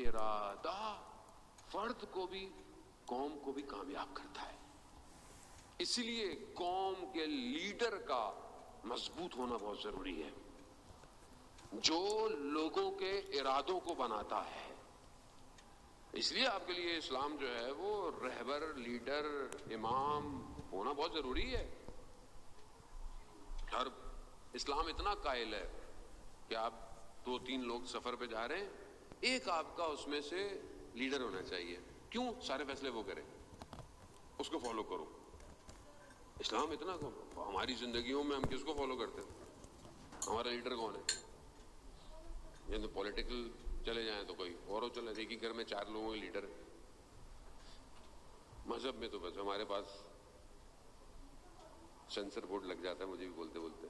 ارادہ فرد کو بھی قوم کو بھی کامیاب کرتا ہے. اسی لیے قوم کے لیڈر کا مضبوط ہونا بہت ضروری ہے، جو لوگوں کے ارادوں کو بناتا ہے. اس لیے آپ کے لیے اسلام جو ہے وہ رہبر، لیڈر، امام ہونا بہت ضروری ہے. ہر اسلام اتنا قائل ہے کہ آپ 2-3 لوگ سفر پہ جا رہے ہیں، ایک آپ کا اس میں سے لیڈر ہونا چاہیے. کیوں؟ سارے فیصلے وہ کرے، اس کو فالو کرو. اسلام اتنا کو ہماری زندگیوں میں ہم کس کو فالو کرتے ہیں؟ ہمارا لیڈر کون ہے؟ یہ تو پولیٹیکل چلے جائیں تو کوئی اور چلے، ایک ہی گھر میں 4 لوگوں کے لیڈر. مذہب میں تو بس ہمارے پاس سینسر بورڈ لگ جاتا ہے مجھے بھی بولتے بولتے،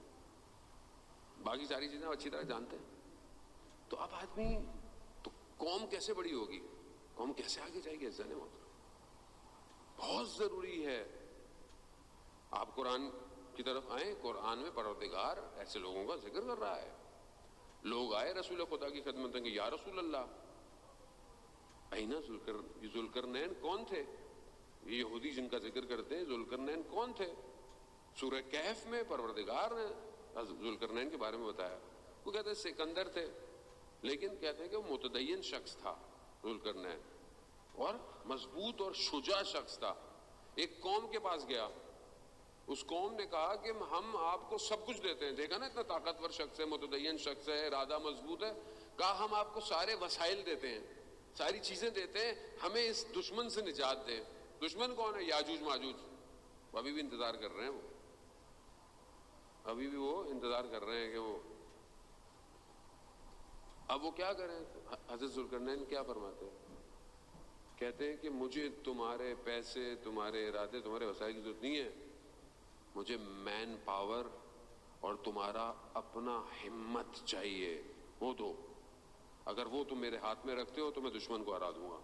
باقی ساری چیزیں اچھی طرح جانتے ہیں. تو اب آدمی تو قوم کیسے بڑی ہوگی، قوم کیسے آگے جائے گی؟ عزت بہت ضروری ہے. آپ قرآن کی طرف آئیں، قرآن میں پروردگار ایسے لوگوں کا ذکر کر رہا ہے. لوگ آئے رسول خدا کی خدمت میں کہ یا رسول اللہ اینا ذوالقرنین کون تھے؟ یہ یہودی جن کا ذکر کرتے ہیں ذوالقرنین کون تھے؟ سورہ کہف میں پروردگار نے ذوالقرنین کے بارے میں بتایا. وہ کہتے ہیں سکندر تھے، لیکن کہتے ہیں کہ وہ متدین شخص تھا ذوالقرنین، اور مضبوط اور شجاع شخص تھا. ایک قوم کے پاس گیا، اس قوم نے کہا کہ ہم آپ کو سب کچھ دیتے ہیں. دیکھا نا اتنا طاقتور شخص ہے، متدین شخص ہے، ارادہ مضبوط ہے. کہا ہم آپ کو سارے وسائل دیتے ہیں، ساری چیزیں دیتے ہیں، ہمیں اس دشمن سے نجات دیں. دشمن کون ہے؟ یاجوج ماجوج. ابھی بھی انتظار کر رہے ہیں، وہ ابھی بھی وہ انتظار کر رہے ہیں کہ وہ اب وہ کیا کریں. حضرت ذوالقرنین کیا فرماتے ہیں؟ کہتے ہیں کہ مجھے تمہارے پیسے، تمہارے ارادے، تمہارے وسائل کی ضرورت نہیں ہے، مجھے مین پاور اور تمہارا اپنا ہمت چاہیے. وہ دو، اگر وہ تم میرے ہاتھ میں رکھتے ہو تو میں دشمن کو ہرا دوں گا.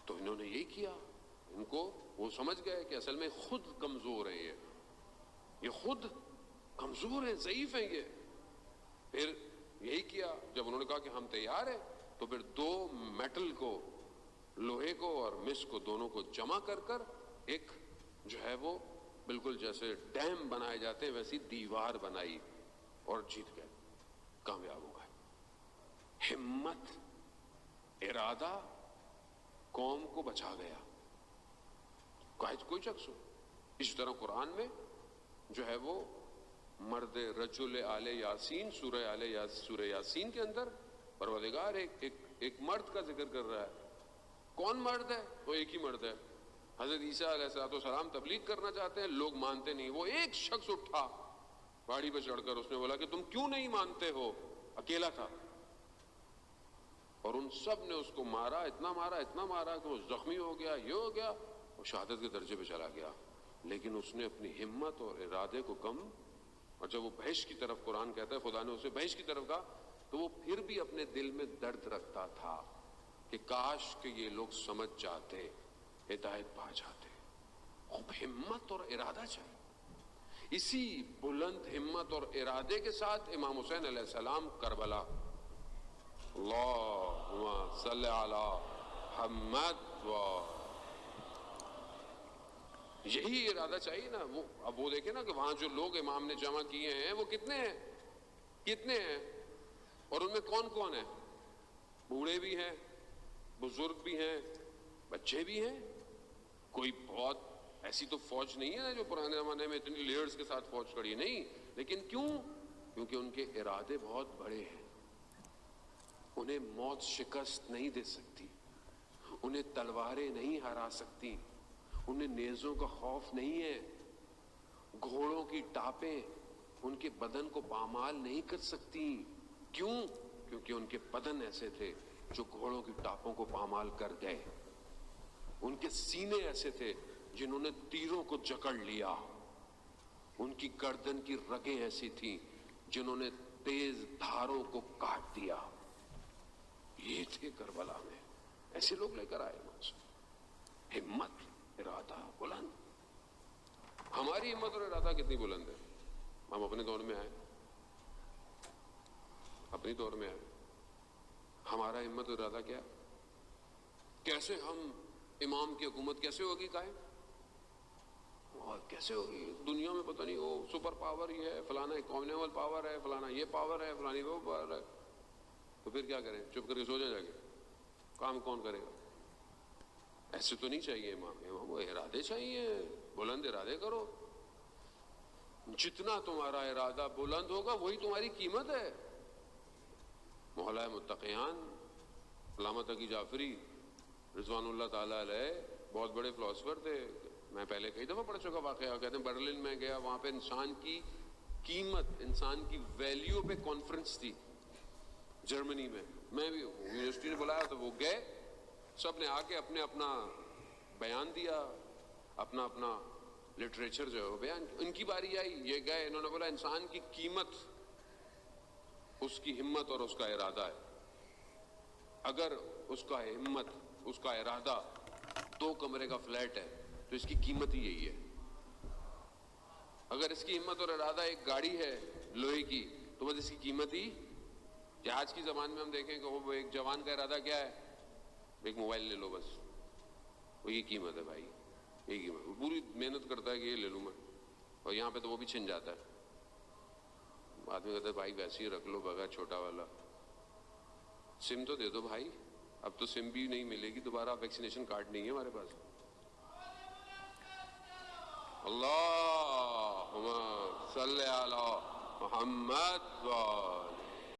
تو انہوں نے یہی کیا. ان کو وہ سمجھ گئے کہ اصل میں خود کمزور ہیں، یہ خود کمزور ہیں، ضعیف ہیں. یہ پھر یہی کیا. جب انہوں نے کہا کہ ہم تیار ہیں، تو پھر 2 میٹل کو، لوہے کو اور مس کو، دونوں کو جمع کر کر ایک جو ہے وہ بالکل جیسے ڈیم بنائے جاتے ہیں ویسی دیوار بنائی اور جیت گئے، کامیاب ہو گئے. ہمت، ارادہ قوم کو بچا گیا، کوئی شخص ہو. اسی طرح قرآن میں جو ہے وہ مرد رجل آل یاسین، سورہ یاسین کے اندر پروردگار ایک مرد کا ذکر کر رہا ہے. کون مرد ہے؟ وہ ایک ہی مرد ہے. حضرت عیسیٰ علیہ السلام تبلیغ کرنا چاہتے ہیں، لوگ مانتے نہیں. وہ ایک شخص اٹھا پہاڑی پہ چڑھ کر، اس نے بولا کہ تم کیوں نہیں مانتے ہو؟ اکیلا تھا، اور ان سب نے اس کو مارا، اتنا مارا کہ وہ زخمی ہو گیا، یہ ہو گیا، وہ شہادت کے درجے پہ چلا گیا. لیکن اس نے اپنی ہمت اور ارادے کو کم، اور جب وہ بہشت کی طرف، قرآن کہتا ہے خدا نے اسے بہشت کی طرف کہا، تو وہ پھر بھی اپنے دل میں درد رکھتا تھا کہ کاش کہ یہ لوگ سمجھ جاتے، ہدایت پا جاتے. خوب ہمت اور ارادہ چاہیے. اسی بلند ہمت اور ارادے کے ساتھ امام حسین علیہ السلام کربلا، اللہم صلی علی محمد و یہی ارادہ چاہیے نا. وہ اب وہ دیکھیں نا کہ وہاں جو لوگ امام نے جمع کیے ہیں وہ کتنے ہیں، اور ان میں کون کون ہیں؟ بوڑھے بھی ہیں، بزرگ بھی ہیں، بچے بھی ہیں. کوئی بہت ایسی تو فوج نہیں ہے جو پرانے زمانے میں اتنی لیئرز کے ساتھ فوج کھڑی، نہیں. لیکن کیونکہ ان کے ارادے بہت بڑے ہیں. انہیں موت شکست نہیں دے سکتی، انہیں تلواریں نہیں ہرا سکتی، انہیں نیزوں کا خوف نہیں ہے، گھوڑوں کی ٹاپیں ان کے بدن کو پامال نہیں کر سکتی. کیونکہ ان کے بدن ایسے تھے جو گھوڑوں کی ٹاپوں کو پامال کر گئے. ان کے سینے ایسے تھے جنہوں نے تیروں کو جکڑ لیا. ان کی گردن کی رگیں ایسی تھیں جنہوں نے تیز دھاروں کو کاٹ دیا. یہ تھے کربلا میں، ایسے لوگ لے کر آئے. ہمت، ارادہ بلند. ہماری ہمت اور ارادہ کتنی بلند ہے؟ ہم اپنے دور میں آئے، ہمارا ہمت اور ارادہ کیا ہے؟ کیسے ہم امام کی حکومت کیسے ہوگی قائم؟ اور کیسے ہوگی؟ دنیا میں پتہ نہیں وہ سپر پاور یہ ہے، فلانا اکانومل پاور ہے، فلانا یہ پاور ہے، فلانی وہ پاور ہے. تو پھر کیا کریں؟ چپ کر کے سو جائیں؟ کام کون کرے گا؟ ایسے تو نہیں چاہیے امام. امام وہ ارادے چاہیے، بلند ارادے کرو. جتنا تمہارا ارادہ بلند ہوگا وہی تمہاری قیمت ہے. محلہ متقیان علامہ تقی جعفری رضوان اللہ تعالیٰ علیہ بہت بڑے فلاسفر تھے. میں پہلے کئی دفعہ پڑھ چکا واقعہ. کہتے ہیں برلن میں گیا، وہاں پہ انسان کی قیمت، انسان کی ویلیو پہ کانفرنس تھی جرمنی میں. میں بھی یونیورسٹی نے بلایا تو وہ گئے، سب نے آ کے اپنے اپنا بیان دیا، اپنا اپنا لٹریچر جو ہے وہ بیان. ان کی باری آئی، یہ گئے، انہوں نے بولا انسان کی قیمت اس کی ہمت اور اس کا ارادہ ہے. اگر اس کا ہمت، اس کا ارادہ 2 کمرے کا فلیٹ ہے تو اس کی قیمت ہی یہی ہے. اگر اس کی ہمت اور ارادہ ایک گاڑی ہے لوہے کی تو بس اس کی قیمت ہی. آج کی زمان میں ہم دیکھیں کہ وہ ایک جوان کا ارادہ کیا ہے؟ ایک موبائل لے لو بس، وہ یہ قیمت ہے بھائی، یہ قیمت. وہ پوری محنت کرتا ہے کہ یہ لے لوں میں، اور یہاں پہ تو وہ بھی چھن جاتا ہے. آدمی کہتا ہے بھائی ویسے ہی رکھ لو بغیر چھوٹا والا. سم تو دے دو بھائی. اب تو سم بھی نہیں ملے گی دوبارہ، ویکسینیشن کارڈ نہیں ہے ہمارے پاس. اللہم صلی علی محمد و